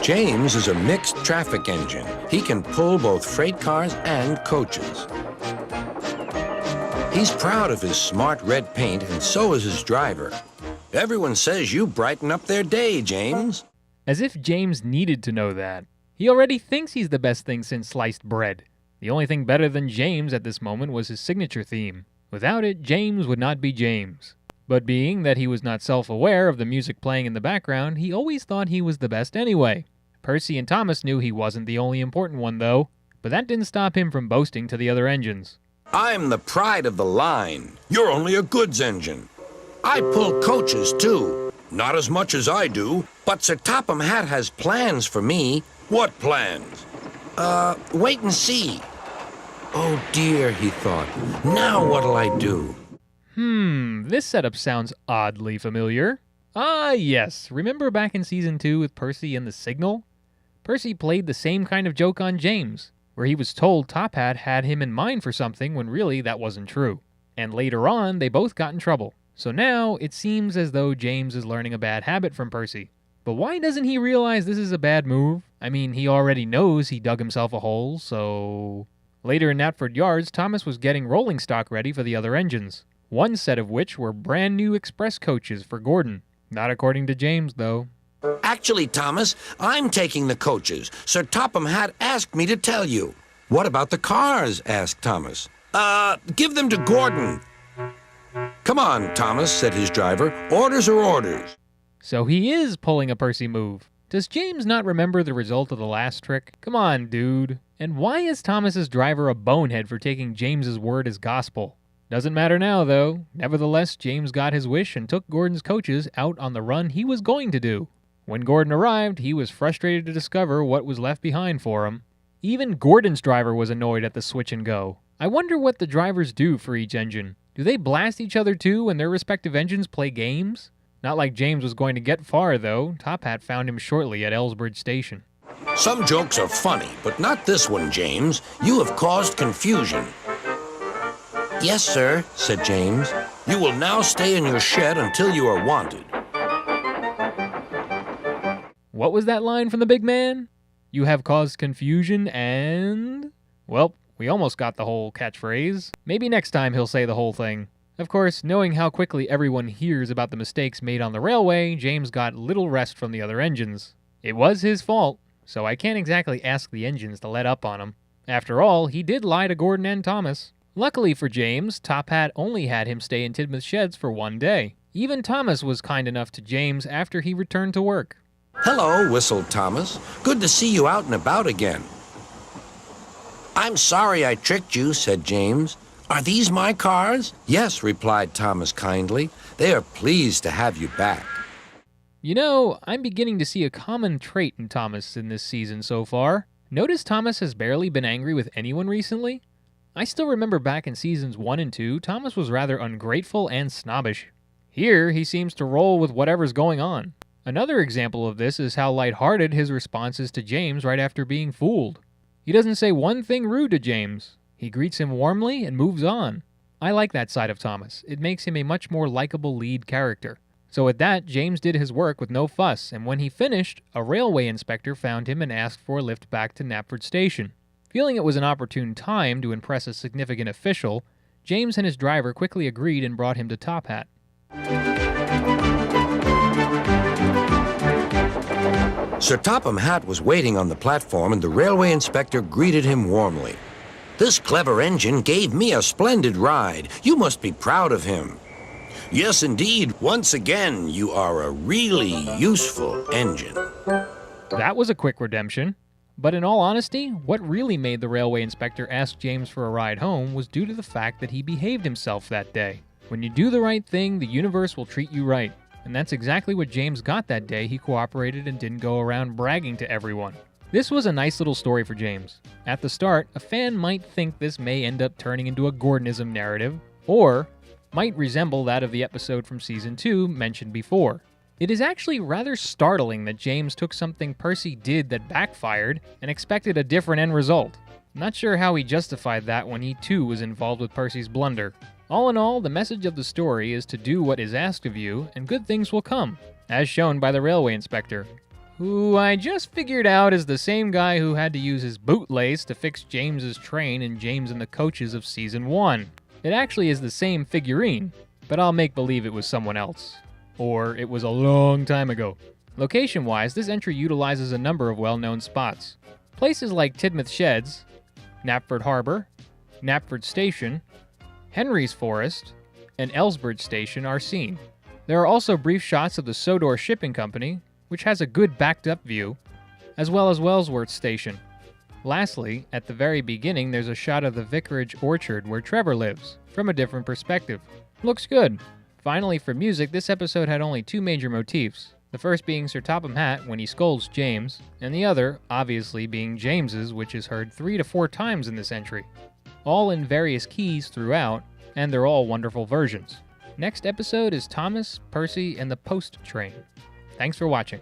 James is a mixed traffic engine. He can pull both freight cars and coaches. He's proud of his smart red paint, and so is his driver. Everyone says you brighten up their day, James. As if James needed to know that. He already thinks he's the best thing since sliced bread. The only thing better than James at this moment was his signature theme. Without it, James would not be James. But being that he was not self-aware of the music playing in the background, he always thought he was the best anyway. Percy and Thomas knew he wasn't the only important one, though. But that didn't stop him from boasting to the other engines. I'm the pride of the line. You're only a goods engine. I pull coaches, too. Not as much as I do, but Sir Topham Hatt has plans for me. What plans? Wait and see. Oh dear, he thought. Now what'll I do? This setup sounds oddly familiar. Ah, yes. Remember back in Season 2 with Percy and the Signal? Percy played the same kind of joke on James, where he was told Top Hat had him in mind for something when really that wasn't true. And later on, they both got in trouble. So now, it seems as though James is learning a bad habit from Percy. But why doesn't he realize this is a bad move? I mean, he already knows he dug himself a hole, so... Later in Knapford Yards, Thomas was getting rolling stock ready for the other engines. One set of which were brand new express coaches for Gordon. Not according to James, though. Actually, Thomas, I'm taking the coaches. Sir Topham Hatt asked me to tell you. What about the cars? Asked Thomas. Give them to Gordon. Come on, Thomas, said his driver. Orders are orders. So he is pulling a Percy move. Does James not remember the result of the last trick? Come on, dude. And why is Thomas's driver a bonehead for taking James's word as gospel? Doesn't matter now, though. Nevertheless, James got his wish and took Gordon's coaches out on the run he was going to do. When Gordon arrived, he was frustrated to discover what was left behind for him. Even Gordon's driver was annoyed at the switch and go. I wonder what the drivers do for each engine. Do they blast each other too when their respective engines play games? Not like James was going to get far, though. Top Hat found him shortly at Ellsbridge Station. Some jokes are funny, but not this one, James. You have caused confusion. Yes, sir, said James. You will now stay in your shed until you are wanted. What was that line from the big man? You have caused confusion and... Well, we almost got the whole catchphrase. Maybe next time he'll say the whole thing. Of course, knowing how quickly everyone hears about the mistakes made on the railway, James got little rest from the other engines. It was his fault, so I can't exactly ask the engines to let up on him. After all, he did lie to Gordon and Thomas. Luckily for James, Top Hat only had him stay in Tidmouth Sheds for one day. Even Thomas was kind enough to James after he returned to work. Hello, whistled Thomas. Good to see you out and about again. I'm sorry I tricked you, said James. Are these my cars? Yes, replied Thomas kindly. They are pleased to have you back. You know, I'm beginning to see a common trait in Thomas in this season so far. Notice Thomas has barely been angry with anyone recently? I still remember back in seasons 1 and 2, Thomas was rather ungrateful and snobbish. Here, he seems to roll with whatever's going on. Another example of this is how lighthearted his response is to James right after being fooled. He doesn't say one thing rude to James. He greets him warmly and moves on. I like that side of Thomas. It makes him a much more likable lead character. So at that, James did his work with no fuss, and when he finished, a railway inspector found him and asked for a lift back to Knapford Station. Feeling it was an opportune time to impress a significant official, James and his driver quickly agreed and brought him to Top Hat. Sir Topham Hatt was waiting on the platform, and the railway inspector greeted him warmly. This clever engine gave me a splendid ride. You must be proud of him. Yes, indeed. Once again, you are a really useful engine. That was a quick redemption. But in all honesty, what really made the railway inspector ask James for a ride home was due to the fact that he behaved himself that day. When you do the right thing, the universe will treat you right. And that's exactly what James got that day. He cooperated and didn't go around bragging to everyone. This was a nice little story for James. At the start, a fan might think this may end up turning into a Gordonism narrative, or might resemble that of the episode from Season 2 mentioned before. It is actually rather startling that James took something Percy did that backfired and expected a different end result. I'm not sure how he justified that when he too was involved with Percy's blunder. All in all, the message of the story is to do what is asked of you, and good things will come, as shown by the railway inspector. who I just figured out is the same guy who had to use his bootlace to fix James's train in James and the Coaches of Season 1. It actually is the same figurine, but I'll make believe it was someone else. Or it was a long time ago. Location-wise, this entry utilizes a number of well-known spots. Places like Tidmouth Sheds, Knapford Harbor, Knapford Station, Henry's Forest, and Ellsbridge Station are seen. There are also brief shots of the Sodor Shipping Company, which has a good backed-up view, as well as Wellsworth Station. Lastly, at the very beginning, there's a shot of the Vicarage Orchard where Trevor lives, from a different perspective. Looks good. Finally, for music, this episode had only two major motifs. The first being Sir Topham Hatt when he scolds James, and the other, obviously, being James's, which is heard 3 to 4 times in this entry. All in various keys throughout, and they're all wonderful versions. Next episode is Thomas, Percy, and the Post Train. Thanks for watching.